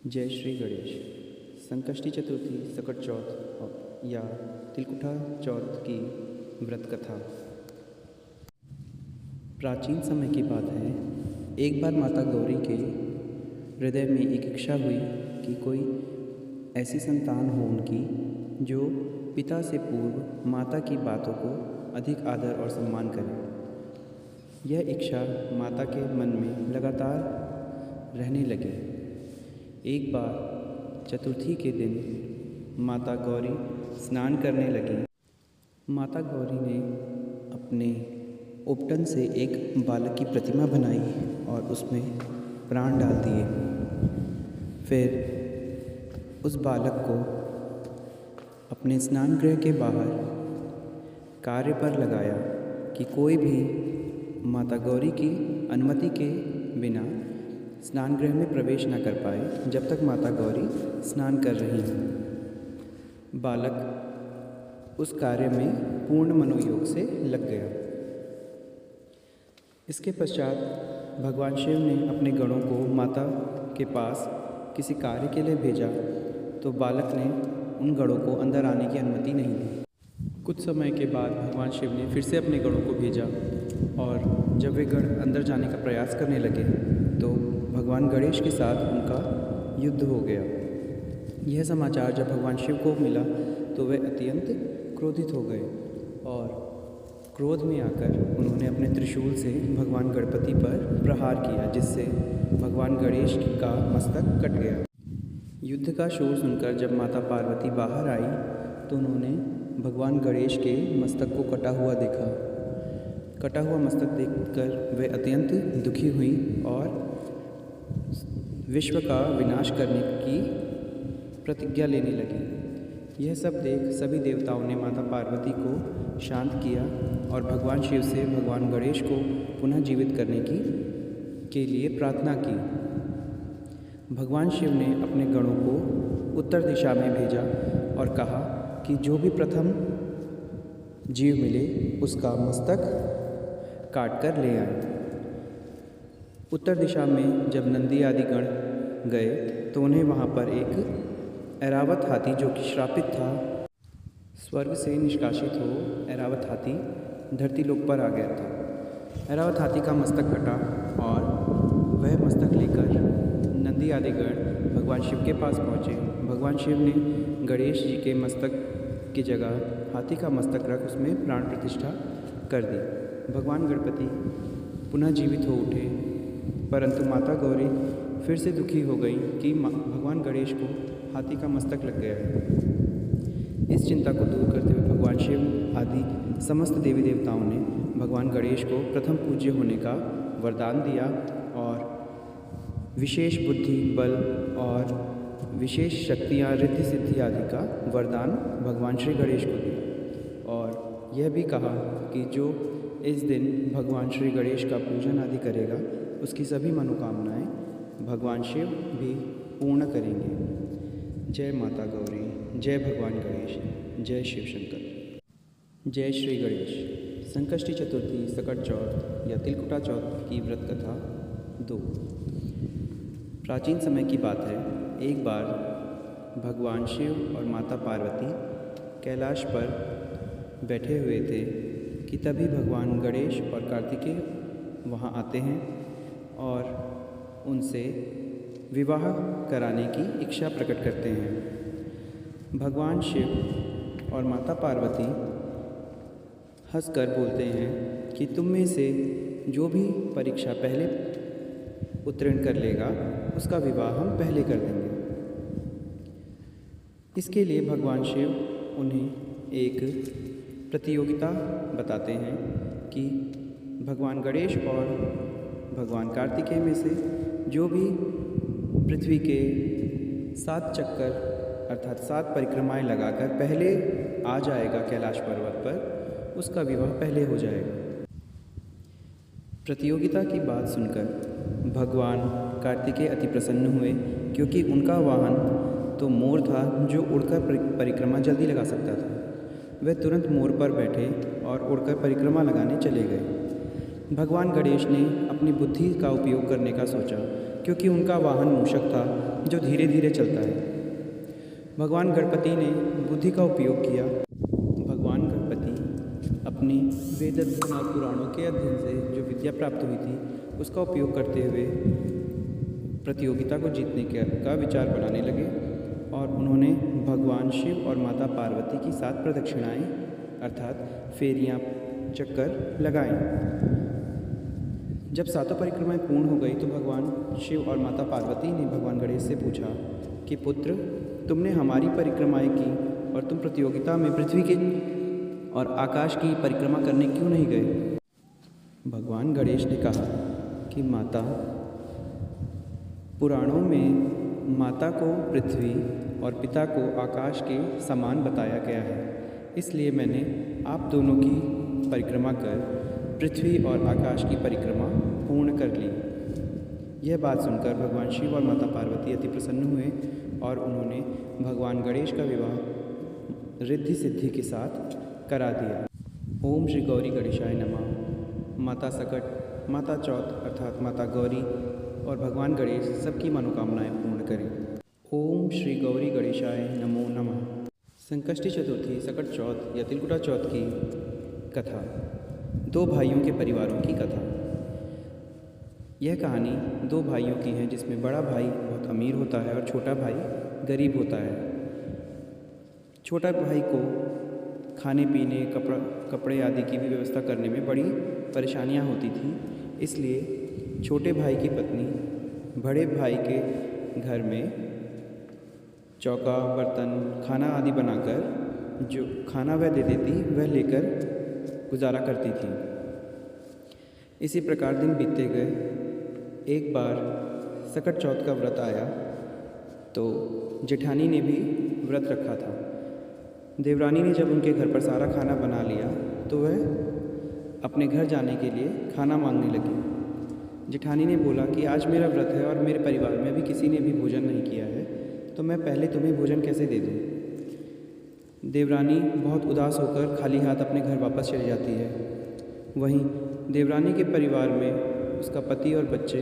जय श्री गणेश। संकष्टी चतुर्थी, सकट चौथ या तिलकुटा चौथ की व्रत कथा। प्राचीन समय की बात है। एक बार माता गौरी के हृदय में एक इच्छा हुई कि कोई ऐसी संतान हो उनकी जो पिता से पूर्व माता की बातों को अधिक आदर और सम्मान करे। यह इच्छा माता के मन में लगातार रहने लगी। एक बार चतुर्थी के दिन माता गौरी स्नान करने लगी। माता गौरी ने अपने उपटन से एक बालक की प्रतिमा बनाई और उसमें प्राण डाल दिए। फिर उस बालक को अपने स्नान गृह के बाहर कार्य पर लगाया कि कोई भी माता गौरी की अनुमति के बिना स्नान गृह में प्रवेश न कर पाए जब तक माता गौरी स्नान कर रही हैं। बालक उस कार्य में पूर्ण मनोयोग से लग गया। इसके पश्चात भगवान शिव ने अपने गणों को माता के पास किसी कार्य के लिए भेजा तो बालक ने उन गणों को अंदर आने की अनुमति नहीं दी। कुछ समय के बाद भगवान शिव ने फिर से अपने गणों को भेजा और जब वे गण अंदर जाने का प्रयास करने लगे तो भगवान गणेश के साथ उनका युद्ध हो गया। यह समाचार जब भगवान शिव को मिला तो वे अत्यंत क्रोधित हो गए और क्रोध में आकर उन्होंने अपने त्रिशूल से भगवान गणपति पर प्रहार किया, जिससे भगवान गणेश का मस्तक कट गया। युद्ध का शोर सुनकर जब माता पार्वती बाहर आई तो उन्होंने भगवान गणेश के मस्तक को कटा हुआ देखा। कटा हुआ मस्तक देखकर वे अत्यंत दुखी हुई और विश्व का विनाश करने की प्रतिज्ञा लेने लगी। यह सब देख सभी देवताओं ने माता पार्वती को शांत किया और भगवान शिव से भगवान गणेश को पुनः जीवित करने के लिए प्रार्थना की। भगवान शिव ने अपने गणों को उत्तर दिशा में भेजा और कहा कि जो भी प्रथम जीव मिले उसका मस्तक काट कर ले आए। उत्तर दिशा में जब नंदी आदि गण गए तो उन्हें वहाँ पर एक ऐरावत हाथी, जो कि श्रापित था, स्वर्ग से निष्कासित हो ऐरावत हाथी धरती लोक पर आ गया था। ऐरावत हाथी का मस्तक कटा और वह मस्तक लेकर नंदी आदि गण भगवान शिव के पास पहुँचे। भगवान शिव ने गणेश जी के मस्तक की जगह हाथी का मस्तक रख उसमें प्राण प्रतिष्ठा कर दी। भगवान गणपति पुनः जीवित हो उठे, परंतु माता गौरी फिर से दुखी हो गई कि भगवान गणेश को हाथी का मस्तक लग गया है। इस चिंता को दूर करते हुए भगवान शिव आदि समस्त देवी देवताओं ने भगवान गणेश को प्रथम पूज्य होने का वरदान दिया और विशेष बुद्धि, बल और विशेष शक्तियाँ, रिद्धि सिद्धि आदि का वरदान भगवान श्री गणेश को दिया। और यह भी कहा कि जो इस दिन भगवान श्री गणेश का पूजन आदि करेगा उसकी सभी मनोकामनाएं भगवान शिव भी पूर्ण करेंगे। जय माता गौरी, जय भगवान गणेश, जय शिव शंकर। जय श्री गणेश। संकष्टी चतुर्थी, सकट चौथ या तिलकुटा चौथ की व्रत कथा 2। प्राचीन समय की बात है। एक बार भगवान शिव और माता पार्वती कैलाश पर बैठे हुए थे कि तभी भगवान गणेश और कार्तिकेय वहाँ आते हैं और उनसे विवाह कराने की इच्छा प्रकट करते हैं। भगवान शिव और माता पार्वती हंसकर बोलते हैं कि तुम में से जो भी परीक्षा पहले उत्तीर्ण कर लेगा उसका विवाह हम पहले कर देंगे। इसके लिए भगवान शिव उन्हें एक प्रतियोगिता बताते हैं कि भगवान गणेश और भगवान कार्तिकेय में से जो भी पृथ्वी के 7 चक्कर अर्थात 7 परिक्रमाएं लगाकर पहले आ जाएगा कैलाश पर्वत पर, उसका विवाह पहले हो जाएगा। प्रतियोगिता की बात सुनकर भगवान कार्तिकेय अति प्रसन्न हुए, क्योंकि उनका वाहन तो मोर था जो उड़कर परिक्रमा जल्दी लगा सकता था। वे तुरंत मोर पर बैठे और उड़कर परिक्रमा लगाने चले गए। भगवान गणेश ने अपनी बुद्धि का उपयोग करने का सोचा, क्योंकि उनका वाहन मूषक था जो धीरे धीरे चलता है। भगवान गणपति ने बुद्धि का उपयोग किया। भगवान गणपति अपनी वेद अध्ययन और पुराणों के अध्ययन से जो विद्या प्राप्त हुई थी उसका उपयोग करते हुए प्रतियोगिता को जीतने का विचार बनाने लगे और उन्होंने भगवान शिव और माता पार्वती की 7 प्रदक्षिणाएँ अर्थात फेरियाँ चक्कर लगाएं। जब 7 परिक्रमाएँ पूर्ण हो गई तो भगवान शिव और माता पार्वती ने भगवान गणेश से पूछा कि पुत्र, तुमने हमारी परिक्रमाएँ की और तुम प्रतियोगिता में पृथ्वी के और आकाश की परिक्रमा करने क्यों नहीं गए? भगवान गणेश ने कहा कि माता, पुराणों में माता को पृथ्वी और पिता को आकाश के समान बताया गया है, इसलिए मैंने आप दोनों की परिक्रमा कर पृथ्वी और आकाश की परिक्रमा पूर्ण कर ली। यह बात सुनकर भगवान शिव और माता पार्वती अति प्रसन्न हुए और उन्होंने भगवान गणेश का विवाह रिद्धि सिद्धि के साथ करा दिया। ओम श्री गौरी गणेशाय नमः। माता सकट, माता चौथ अर्थात माता गौरी और भगवान गणेश सबकी मनोकामनाएं पूर्ण करें। ओम श्री गौरी गणेशाय नमो नमः। संकष्टी चतुर्थी, सकट चौथ या तिलकुटा चौथ की कथा। 2 भाइयों के परिवारों की कथा। यह कहानी 2 भाइयों की है जिसमें बड़ा भाई बहुत अमीर होता है और छोटा भाई गरीब होता है। छोटा भाई को खाने पीने कपड़े आदि की भी व्यवस्था करने में बड़ी परेशानियां होती थी, इसलिए छोटे भाई की पत्नी बड़े भाई के घर में चौका बर्तन खाना आदि बनाकर जो खाना वह दे देती वह लेकर गुजारा करती थी। इसी प्रकार दिन बीतते गए। एक बार सकट चौथ का व्रत आया तो जेठानी ने भी व्रत रखा था। देवरानी ने जब उनके घर पर सारा खाना बना लिया तो वह अपने घर जाने के लिए खाना मांगने लगी। जेठानी ने बोला कि आज मेरा व्रत है और मेरे परिवार में भी किसी ने भी भोजन नहीं किया है, तो मैं पहले तुम्हें भोजन कैसे दे दूँ। देवरानी बहुत उदास होकर खाली हाथ अपने घर वापस चली जाती है। वहीं देवरानी के परिवार में उसका पति और बच्चे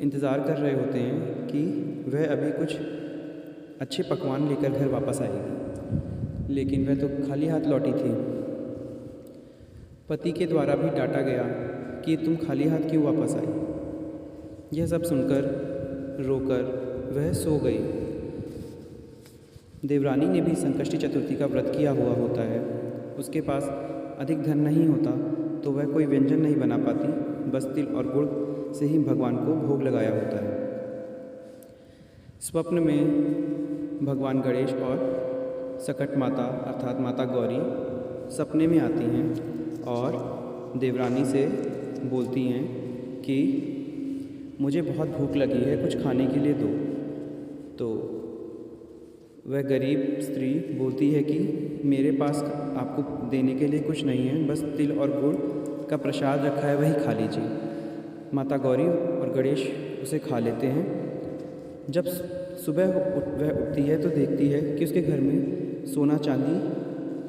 इंतज़ार कर रहे होते हैं कि वह अभी कुछ अच्छे पकवान लेकर घर वापस आएगी, लेकिन वह तो खाली हाथ लौटी थी। पति के द्वारा भी डांटा गया कि तुम खाली हाथ क्यों वापस आई। यह सब सुनकर रोकर वह सो गई। देवरानी ने भी संकष्टी चतुर्थी का व्रत किया हुआ होता है। उसके पास अधिक धन नहीं होता तो वह कोई व्यंजन नहीं बना पाती, बस तिल और गुड़ से ही भगवान को भोग लगाया होता है। स्वप्न में भगवान गणेश और सकट माता अर्थात माता गौरी सपने में आती हैं और देवरानी से बोलती हैं कि मुझे बहुत भूख लगी है, कुछ खाने के लिए दो। तो वह गरीब स्त्री बोलती है कि मेरे पास आपको देने के लिए कुछ नहीं है, बस तिल और गुड़ का प्रसाद रखा है, वही खा लीजिए। माता गौरी और गणेश उसे खा लेते हैं। जब सुबह वह उठती है तो देखती है कि उसके घर में सोना चांदी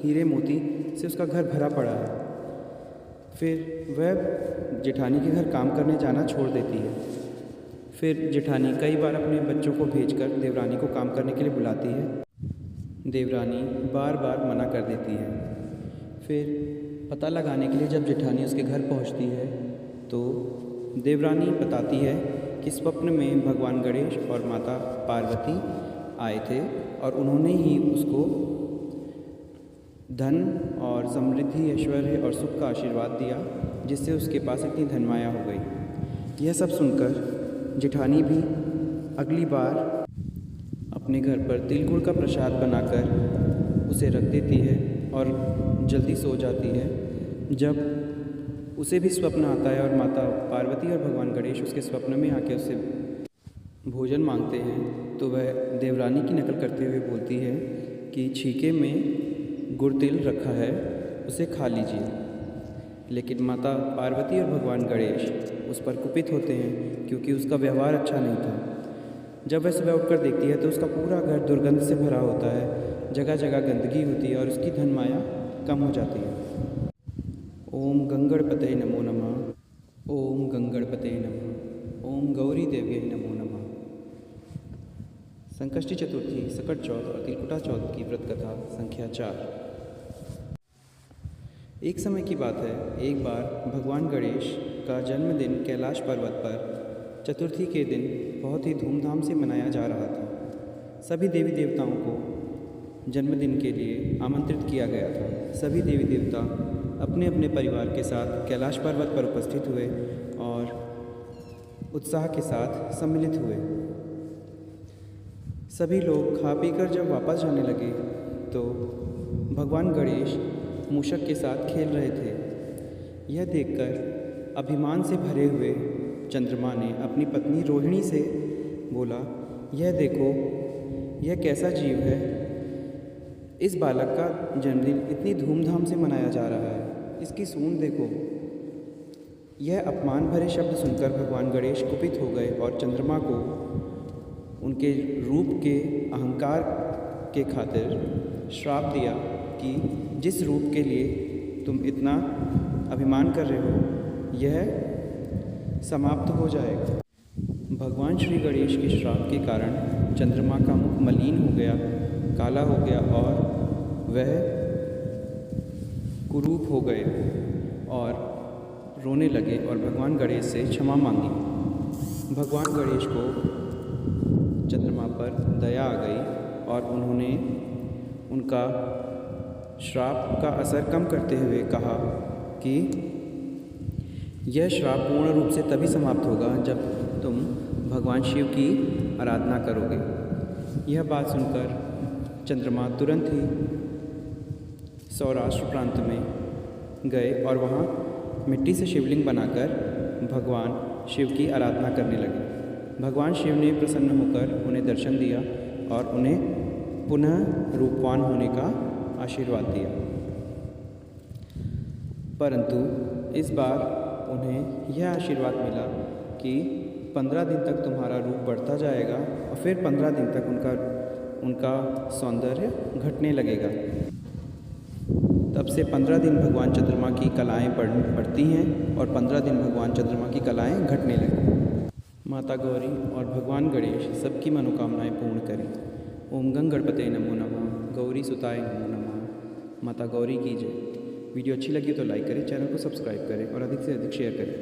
हीरे मोती से उसका घर भरा पड़ा है। फिर वह जेठानी के घर काम करने जाना छोड़ देती है। फिर जेठानी कई बार अपने बच्चों को भेजकर देवरानी को काम करने के लिए बुलाती है। देवरानी बार बार मना कर देती है। फिर पता लगाने के लिए जब जेठानी उसके घर पहुंचती है तो देवरानी बताती है कि स्वप्न में भगवान गणेश और माता पार्वती आए थे और उन्होंने ही उसको धन और समृद्धि, ऐश्वर्य और सुख का आशीर्वाद दिया, जिससे उसके पास इतनी धनमाया हो गई। यह सब सुनकर जेठानी भी अगली बार अपने घर पर तिल गुड़ का प्रसाद बनाकर उसे रख देती है और जल्दी सो जाती है। जब उसे भी स्वप्न आता है और माता पार्वती और भगवान गणेश उसके स्वप्न में आके उससे भोजन मांगते हैं तो वह देवरानी की नकल करते हुए बोलती है कि छीके में गुड़ तिल रखा है, उसे खा लीजिए। लेकिन माता पार्वती और भगवान गणेश उस पर कुपित होते हैं क्योंकि उसका व्यवहार अच्छा नहीं था। जब वह सुबह उठकर देखती है तो उसका पूरा घर दुर्गंध से भरा होता है, जगह जगह गंदगी होती है और उसकी धन माया कम हो जाती है। ओम गंगणपतये नमो नमः। ओम गंगणपते नमः। ओम गौरी देव्यै नमो नमः। संकष्टी चतुर्थी, सकट चौथ और तिलकुटा चौथ की व्रत कथा संख्या 4। एक समय की बात है, एक बार भगवान गणेश का जन्मदिन कैलाश पर्वत पर चतुर्थी के दिन बहुत ही धूमधाम से मनाया जा रहा था। सभी देवी देवताओं को जन्मदिन के लिए आमंत्रित किया गया था। सभी देवी देवता अपने अपने परिवार के साथ कैलाश पर्वत पर उपस्थित हुए और उत्साह के साथ सम्मिलित हुए। सभी लोग खा पीकर जब वापस जाने लगे तो भगवान गणेश मूषक के साथ खेल रहे थे। यह देखकर अभिमान से भरे हुए चंद्रमा ने अपनी पत्नी रोहिणी से बोला, यह देखो, यह कैसा जीव है। इस बालक का जन्मदिन इतनी धूमधाम से मनाया जा रहा है, इसकी सूंड देखो। यह अपमान भरे शब्द सुनकर भगवान गणेश कुपित हो गए और चंद्रमा को उनके रूप के अहंकार के खातिर श्राप दिया कि जिस रूप के लिए तुम इतना अभिमान कर रहे हो, यह समाप्त हो जाएगा। भगवान श्री गणेश के श्राप के कारण चंद्रमा का मुख मलिन हो गया, काला हो गया और वह कुरूप हो गए और रोने लगे और भगवान गणेश से क्षमा मांगी। भगवान गणेश को चंद्रमा पर दया आ गई और उन्होंने उनका श्राप का असर कम करते हुए कहा कि यह श्राप पूर्ण रूप से तभी समाप्त होगा जब तुम भगवान शिव की आराधना करोगे। यह बात सुनकर चंद्रमा तुरंत ही सौराष्ट्र प्रांत में गए और वहाँ मिट्टी से शिवलिंग बनाकर भगवान शिव की आराधना करने लगे। भगवान शिव ने प्रसन्न होकर उन्हें दर्शन दिया और उन्हें पुनः रूपवान होने का आशीर्वाद दिया। परंतु इस बार उन्हें यह आशीर्वाद मिला कि 15 दिन तक तुम्हारा रूप बढ़ता जाएगा और फिर 15 दिन तक उनका सौंदर्य घटने लगेगा। तब से 15 दिन भगवान चंद्रमा की कलाएँ बढ़ती हैं और 15 दिन भगवान चंद्रमा की कलाएँ घटने लगें। माता गौरी और भगवान गणेश सबकी मनोकामनाएं पूर्ण करें। ओम गंगणपते नमो नमः। गौरी सुताय नमो नमः। माता गौरी की जय। वीडियो अच्छी लगी तो लाइक करें, चैनल को सब्सक्राइब करें और अधिक से अधिक शेयर करें।